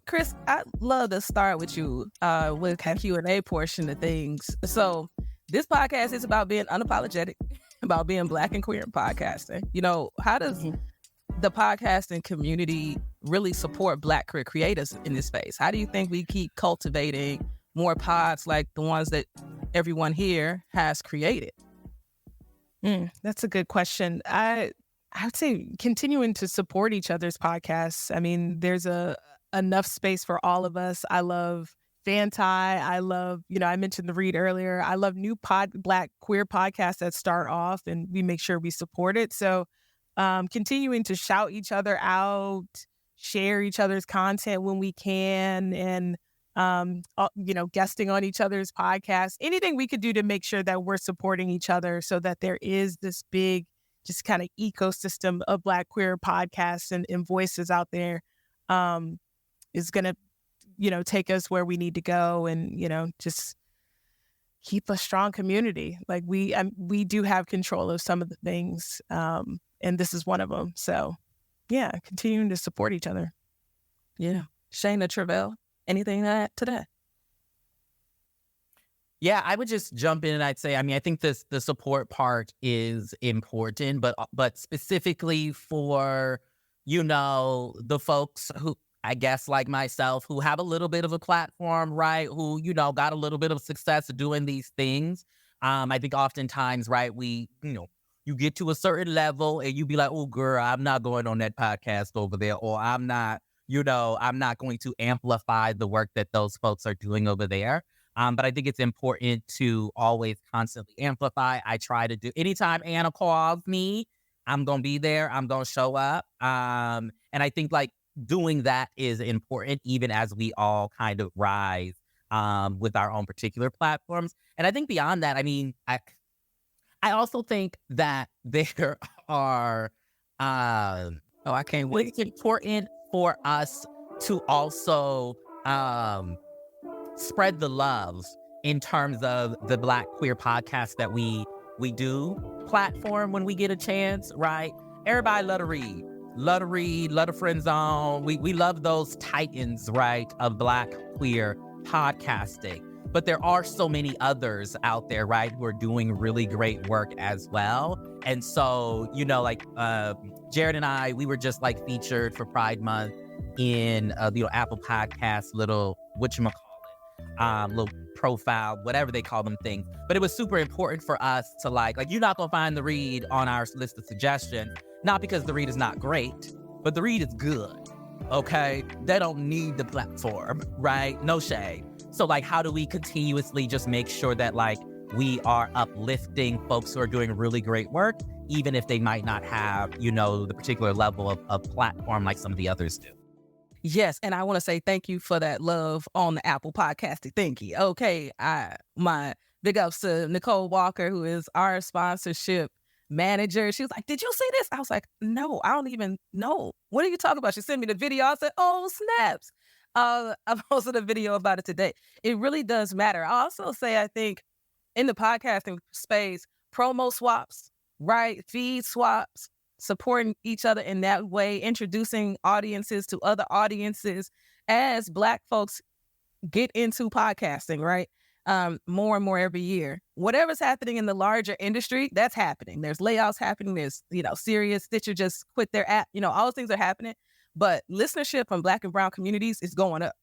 Chris, I'd love to start with you with the Q&A portion of things. So this podcast is about being unapologetic, about being Black and queer in podcasting. How does the podcasting community really support Black queer creators in this space? How do you think we keep cultivating more pods like the ones that everyone here has created? That's a good question. I would say continuing to support each other's podcasts. I mean, there's enough space for all of us. I love FANTI. I love, I mentioned the Read earlier. I love new Black queer podcasts that start off, and we make sure we support it. So continuing to shout each other out, share each other's content when we can, and guesting on each other's podcasts, anything we could do to make sure that we're supporting each other so that there is this big, just kind of ecosystem of Black queer podcasts and voices out there is going to, take us where we need to go and, just keep a strong community. Like we do have control of some of the things, and this is one of them. So yeah, continuing to support each other. Yeah. Shayna, Tre'vell, anything to add to that? Yeah, I would just jump in and I'd say, I think the support part is important, but specifically for, the folks who, I guess like myself, who have a little bit of a platform, right? Who, got a little bit of success doing these things. I think oftentimes, right, we, you get to a certain level and you be like, oh girl, I'm not going on that podcast over there, or I'm not going to amplify the work that those folks are doing over there. But I think it's important to always constantly amplify. I try to do, anytime Aina calls me, I'm going to be there. I'm going to show up. And I think like doing that is important, even as we all kind of rise with our own particular platforms. And I think beyond that, I also think that there are, I can't wait. it's important for us to also spread the love in terms of the Black queer podcast that we do platform when we get a chance, right? Everybody love to read. Love to read, love to friend zone. We love those titans, right, of Black queer podcasting. But there are so many others out there, right, who are doing really great work as well. And so, you know, like Jared and I, we were just like featured for Pride Month in Apple Podcasts, little little profile, whatever they call them things. But it was super important for us to like you're not gonna find the read on our list of suggestions, not because the read is not great, but the read is good. Okay, they don't need the platform, right? No shade. So like, how do we continuously just make sure that like we are uplifting folks who are doing really great work, even if they might not have, the particular level of platform like some of the others do? Yes, and I want to say thank you for that love on the Apple Podcasting thingy. Okay, my big ups to Nicole Walker, who is our sponsorship manager. She was like, "Did you see this?" I was like, "No, I don't even know. What are you talking about?" She sent me the video. I said, "Oh, snaps." I posted a video about it today. It really does matter. I also say, I think in the podcasting space, promo swaps, right? Feed swaps, supporting each other in that way, introducing audiences to other audiences as Black folks get into podcasting, right? More and more every year. Whatever's happening in the larger industry, that's happening. There's layoffs happening. There's, Sirius, Stitcher just quit their app. All those things are happening. But listenership from Black and brown communities is going up.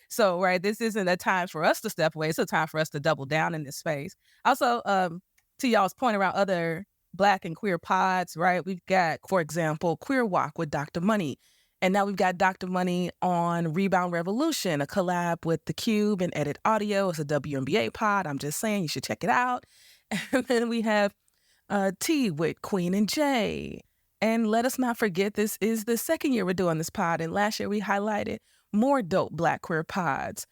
So, right, this isn't a time for us to step away. It's a time for us to double down in this space. Also, to y'all's point around other Black and queer pods, right? We've got, for example, Queer Walk with Dr. Money. And now we've got Dr. Money on Rebound Revolution, a collab with the Qube and Edit Audio. It's a WNBA pod. I'm just saying you should check it out. And then we have Tea with Queen and Jay. And let us not forget, this is the second year we're doing this pod. And last year we highlighted more dope Black queer pods.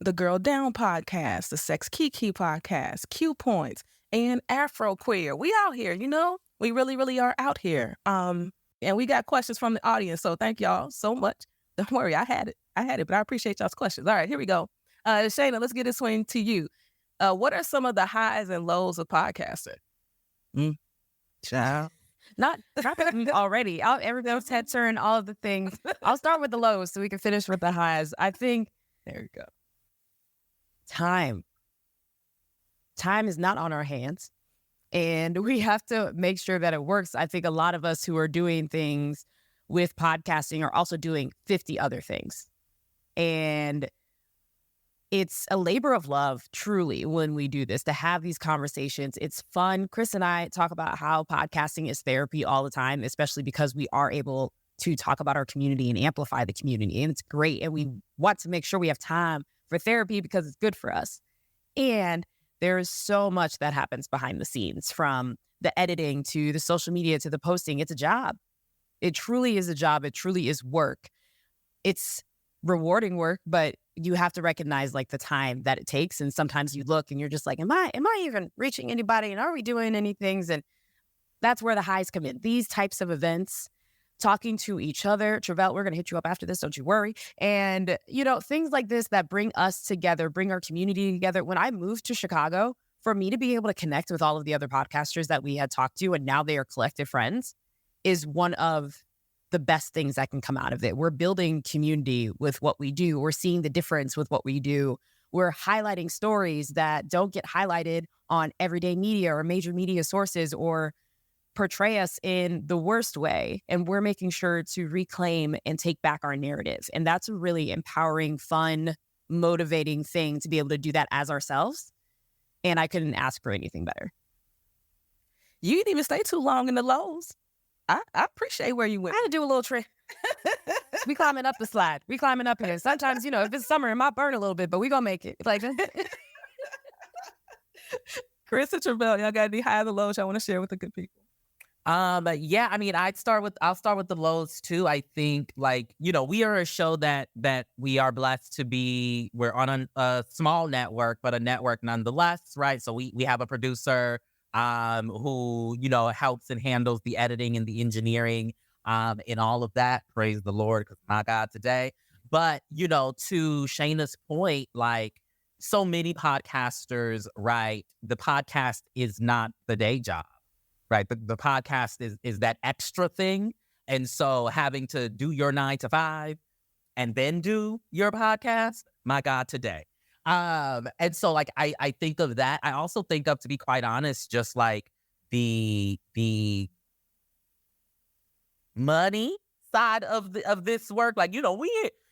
The Girl Down podcast, the Sex Kiki podcast, Q Points, and Afro Queer. We out here, we really, really are out here. And we got questions from the audience. So thank y'all so much. Don't worry, I had it, but I appreciate y'all's questions. All right, here we go. Shayna, let's get this swing to you. What are some of the highs and lows of podcasting? Child. Not already. Everyone's head turn, all of the things. I'll start with the lows so we can finish with the highs. I think, there you go. Time is not on our hands, and we have to make sure that it works. I think a lot of us who are doing things with podcasting are also doing 50 other things. And it's a labor of love, truly, when we do this, to have these conversations. It's fun. Chris and I talk about how podcasting is therapy all the time, especially because we are able to talk about our community and amplify the community. And it's great. And we want to make sure we have time for therapy because it's good for us. And there is so much that happens behind the scenes, from the editing to the social media to the posting. It's a job. It truly is a job. It truly is work. It's rewarding work, but you have to recognize like the time that it takes. And sometimes you look and you're just like, am I even reaching anybody? And are we doing anything? And that's where the highs come in. These types of events, talking to each other. Tre'vell, we're going to hit you up after this. Don't you worry. And, things like this that bring us together, bring our community together. When I moved to Chicago, for me to be able to connect with all of the other podcasters that we had talked to, and now they are collective friends, is one of the best things that can come out of it. We're building community with what we do. We're seeing the difference with what we do. We're highlighting stories that don't get highlighted on everyday media or major media sources, or portray us in the worst way. And we're making sure to reclaim and take back our narrative. And that's a really empowering, fun, motivating thing to be able to do that as ourselves. And I couldn't ask for anything better. You didn't even stay too long in the lows. I appreciate where you went. I had to do a little trick. We climbing up the slide. We climbing up here. Sometimes, if it's summer, it might burn a little bit, but we gonna make it. Like, Chris and Tre'vell, y'all got any highs or lows y'all want to share with the good people? Yeah, I mean, I'll start with the lows too. I think we are a show that we are blessed to be. We're on a small network, but a network nonetheless, right? So we have a producer who, you know, helps and handles the editing and the engineering, and all of that. Praise the Lord, because my God, today. But, you know, to Shayna's point, like, so many podcasters, right? The podcast is not the day job, right? The podcast is that extra thing. And so having to do your 9 to 5 and then do your podcast, my God, today. And so like, I think of that. I also think of, to be quite honest, just like the money side of this work. Like, you know,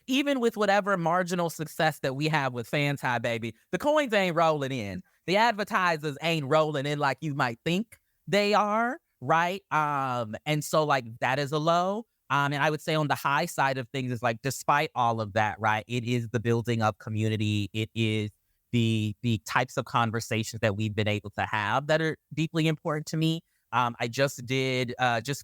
even with whatever marginal success that we have with FANTI, baby, the coins ain't rolling in. The advertisers ain't rolling in like you might think they are, right? And so like that is a low. And I would say on the high side of things is like, despite all of that, right, it is the building of community. It is the types of conversations that we've been able to have that are deeply important to me. I just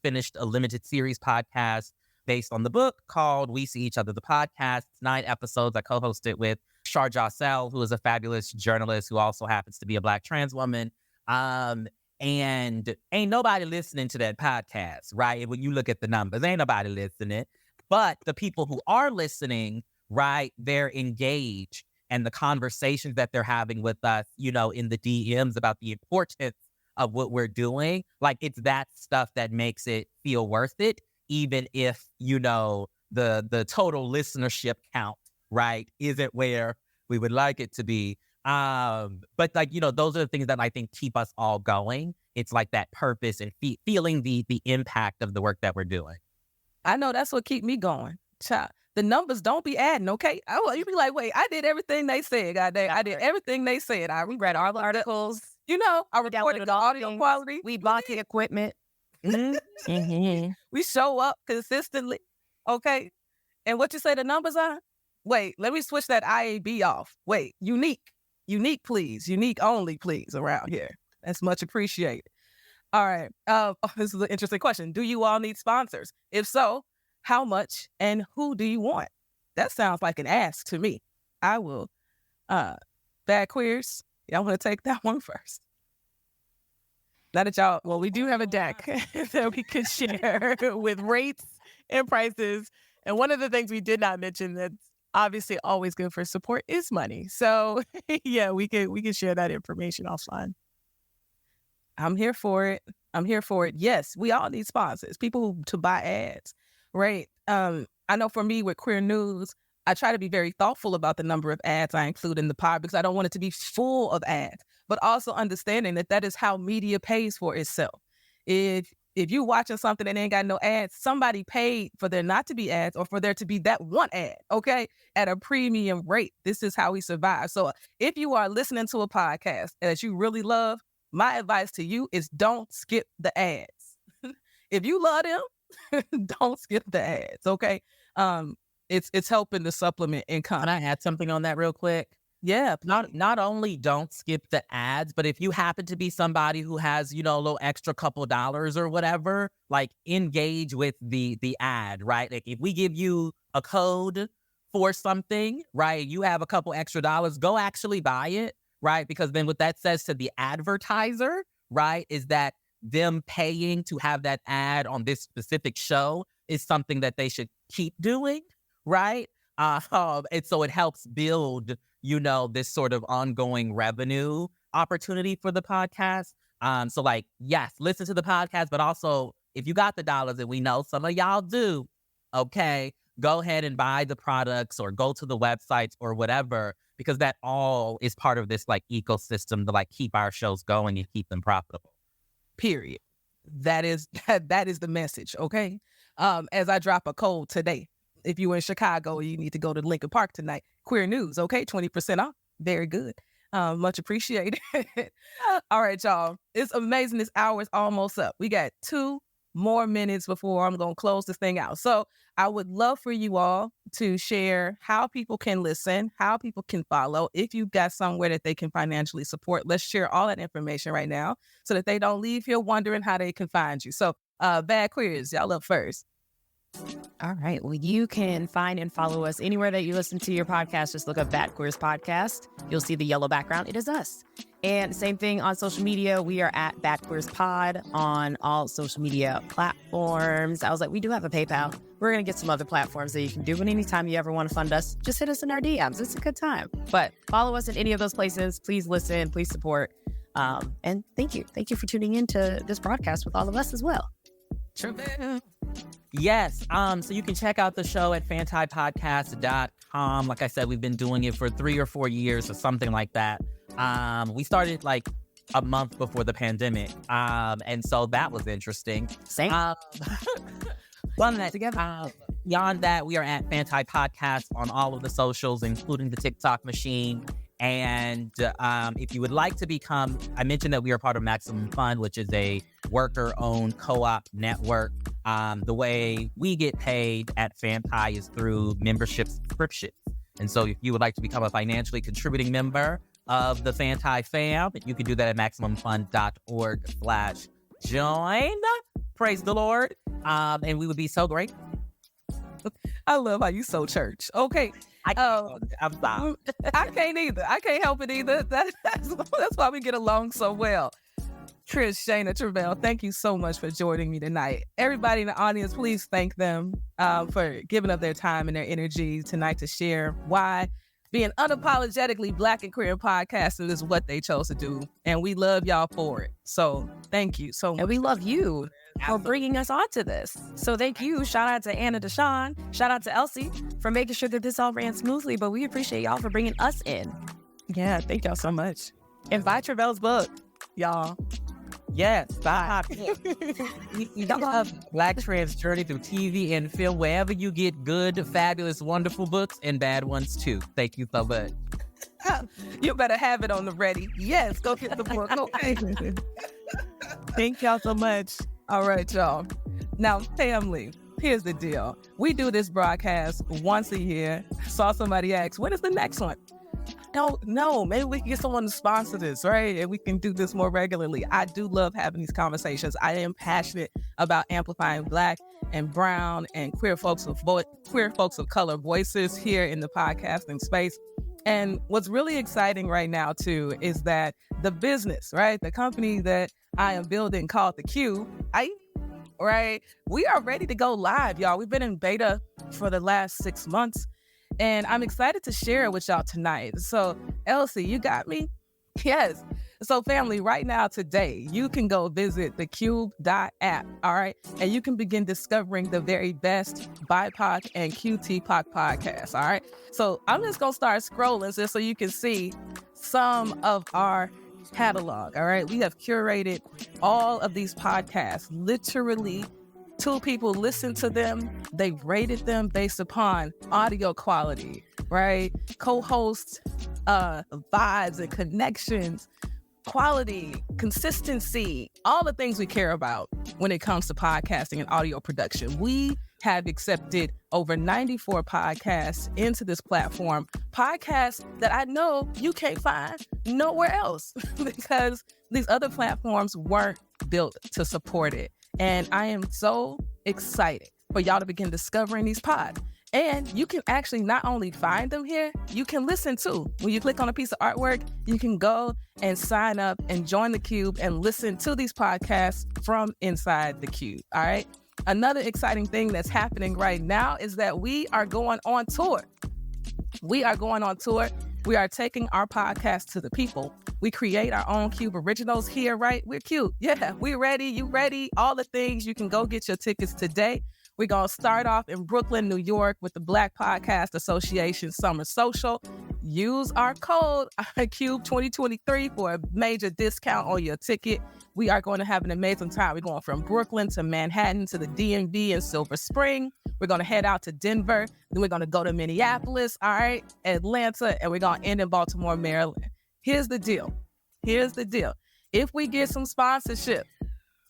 finished a limited series podcast based on the book called We See Each Other, the podcast. It's 9 episodes. I co-hosted with Sharjah Sel, who is a fabulous journalist who also happens to be a Black trans woman. And ain't nobody listening to that podcast, right? When you look at the numbers, ain't nobody listening. But the people who are listening, right, they're engaged. And the conversations that they're having with us, you know, in the DMs about the importance of what we're doing, like, it's that stuff that makes it feel worth it, even if, you know, the total listenership count, right, isn't where we would like it to be. But like, you know, those are the things that I think keep us all going. It's like that purpose and feeling the impact of the work that we're doing. I know that's what keep me going. Child, the numbers don't be adding, okay? You be like, wait, I did everything they said, goddamn. I did everything they said. We read all the articles. You know, I recorded the audio quality. We bought the equipment. We show up consistently, okay? And what you say the numbers are? Wait, let me switch that IAB off. Wait, unique, please. Unique only, please, around here. That's much appreciated. All right. This is an interesting question. Do you all need sponsors? If so, how much and who do you want? That sounds like an ask to me. I will. Bad Queers, y'all want to take that one first? Now that y'all, Well, we do have a deck that we could share with rates and prices. And one of the things we did not mention that's obviously always good for support is money. So yeah, we can share that information offline. I'm here for it. Yes, we all need sponsors, people to buy ads, right? I know for me with Queer News, I try to be very thoughtful about the number of ads I include in the pod because I don't want it to be full of ads, but also understanding that is how media pays for itself. If you're watching something that ain't got no ads, somebody paid for there not to be ads or for there to be that one ad, okay, at a premium rate. This is how we survive. So if you are listening to a podcast that you really love, my advice to you is don't skip the ads. If you love them, don't skip the ads, okay? It's helping to supplement income. Can I add something on that real quick? Yeah. Not only don't skip the ads, but if you happen to be somebody who has, you know, a little extra couple dollars or whatever, like, engage with the ad, right? Like, if we give you a code for something, right, you have a couple extra dollars, go actually buy it, right? Because then what that says to the advertiser, right, is that them paying to have that ad on this specific show is something that they should keep doing, right? And so it helps build, you know, this sort of ongoing revenue opportunity for the podcast. So like, yes, listen to the podcast, but also if you got the dollars, and we know some of y'all do, okay, go ahead and buy the products or go to the websites or whatever, because that all is part of this like ecosystem to like keep our shows going and keep them profitable. Period. That is the message, okay? As I drop a code today, if you're in Chicago, you need to go to Lincoln Park tonight. Queer News, okay? 20% off. Very good. Much appreciated. All right, y'all. It's amazing. This hour is almost up. We got 2 more minutes before I'm going to close this thing out. So I would love for you all to share how people can listen, how people can follow. If you've got somewhere that they can financially support, let's share all that information right now so that they don't leave here wondering how they can find you. So Bad Queers, y'all up first. All right. Well, you can find and follow us anywhere that you listen to your podcast. Just look up Bad Queers Podcast. You'll see the yellow background. It is us. And same thing on social media. We are at Bad Queers Pod on all social media platforms. I was like, we do have a PayPal. We're going to get some other platforms that you can do. But anytime you ever want to fund us, just hit us in our DMs. It's a good time. But follow us in any of those places. Please listen. Please support. And thank you. Thank you for tuning in to this broadcast with all of us as well. Tre'vell. Yes. So you can check out the show at fantipodcast.com. Like I said, we've been doing it for 3 or 4 years or something like that. We started like a month before the pandemic. And so that was interesting. Same. Beyond that, we are at FANTI Podcast on all of the socials, including the TikTok machine. And if you would like to become, I mentioned that we are part of Maximum Fund, which is a worker-owned co-op network. The way we get paid at FANTI is through membership subscriptions. And so if you would like to become a financially contributing member of the FANTI fam, you can do that at MaximumFund.org/join. Praise the Lord. And we would be so grateful. I love how you so church. Okay. I'm sorry. I can't either. I can't help it either. That's why we get along so well. Trish, Shayna, Tre'vell, thank you so much for joining me tonight. Everybody in the audience, please thank them for giving up their time and their energy tonight to share why being unapologetically Black and queer podcasting is what they chose to do. And we love y'all for it. So thank you so much. And we love you for bringing us onto this. So thank you. Shout out to Anna Deshawn. Shout out to Elsie for making sure that this all ran smoothly. But we appreciate y'all for bringing us in. Yeah, thank y'all so much. And buy Tre'vell's book, y'all. Yes, bye. Black trans journey through TV and film, wherever you get good, fabulous, wonderful books and bad ones too. Thank you so much. You better have it on the ready. Yes, go get the book. Okay. Thank y'all so much. All right, y'all. Now, family, here's the deal. We do this broadcast once a year. Saw somebody ask, when is the next one? Don't know. Maybe we can get someone to sponsor this, right? And we can do this more regularly. I do love having these conversations. I am passionate about amplifying Black and brown and queer folks of color voices here in the podcasting space. And what's really exciting right now, too, is that the business, right? The company that I am building called the Qube, right? We are ready to go live, y'all. We've been in beta for the last 6 months. And I'm excited to share it with y'all tonight. So, Elsie, you got me? Yes. So, family, right now, today, you can go visit the Qube.app, all right? And you can begin discovering the very best BIPOC and QTPOC podcasts, all right? So, I'm just going to start scrolling just so you can see some of our catalog, all right? We have curated all of these podcasts, literally 2 people listened to them. They rated them based upon audio quality, right? Co-hosts, vibes and connections, quality, consistency, all the things we care about when it comes to podcasting and audio production. We have accepted over 94 podcasts into this platform, podcasts that I know you can't find nowhere else because these other platforms weren't built to support it. And I am so excited for y'all to begin discovering these pods. And you can actually not only find them here, you can listen too. When you click on a piece of artwork, you can go and sign up and join the Qube and listen to these podcasts from inside the Qube, all right? Another exciting thing that's happening right now is that we are going on tour. We are going on tour. We are taking our podcast to the people. We create our own Qube originals here, right? We're cute. Yeah, we're ready. You ready? All the things. You can go get your tickets today. We're going to start off in Brooklyn, New York with the Black Podcast Association Summer Social. Use our code Qube 2023 for a major discount on your ticket. We are going to have an amazing time. We're going from Brooklyn to Manhattan to the DMV in Silver Spring. We're going to head out to Denver. Then we're going to go to Minneapolis, all right, Atlanta, and we're going to end in Baltimore, Maryland. Here's the deal. If we get some sponsorship,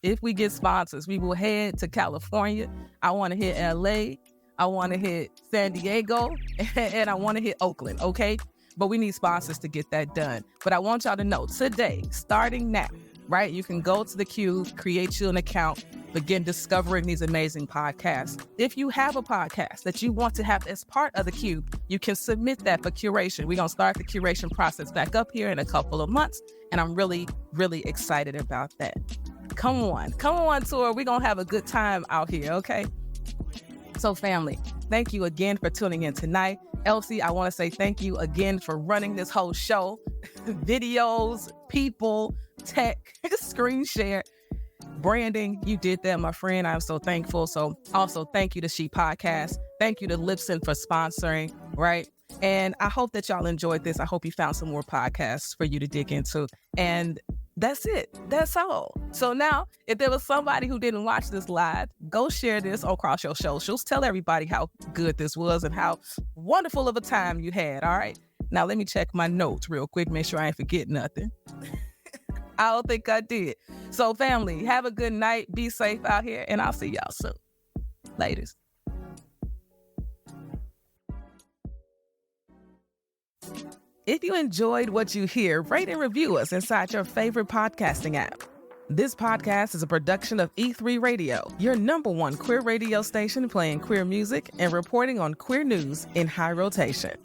if we get sponsors, we will head to California. I want to hit LA. I want to hit San Diego. And I want to hit Oakland, okay? But we need sponsors to get that done. But I want y'all to know today, starting now, right? You can go to the Qube, create you an account, begin discovering these amazing podcasts. If you have a podcast that you want to have as part of the Qube, you can submit that for curation. We're going to start the curation process back up here in a couple of months, and I'm really, really excited about that. Come on tour. We're going to have a good time out here, okay? So family, thank you again for tuning in tonight. Elsie, I want to say thank you again for running this whole show. Videos, people, tech, screen share, branding. You did that, my friend. I'm so thankful. So also thank you to She Podcast. Thank you to Lipson for sponsoring, right? And I hope that y'all enjoyed this. I hope you found some more podcasts for you to dig into. And that's it. That's all. So now, if there was somebody who didn't watch this live, go share this across your socials. Tell everybody how good this was and how wonderful of a time you had. All right. Now, let me check my notes real quick. Make sure I ain't forget nothing. I don't think I did. So family, have a good night. Be safe out here. And I'll see y'all soon. Laters. If you enjoyed what you hear, rate and review us inside your favorite podcasting app. This podcast is a production of E3 Radio, your #1 queer radio station playing queer music and reporting on queer news in high rotation.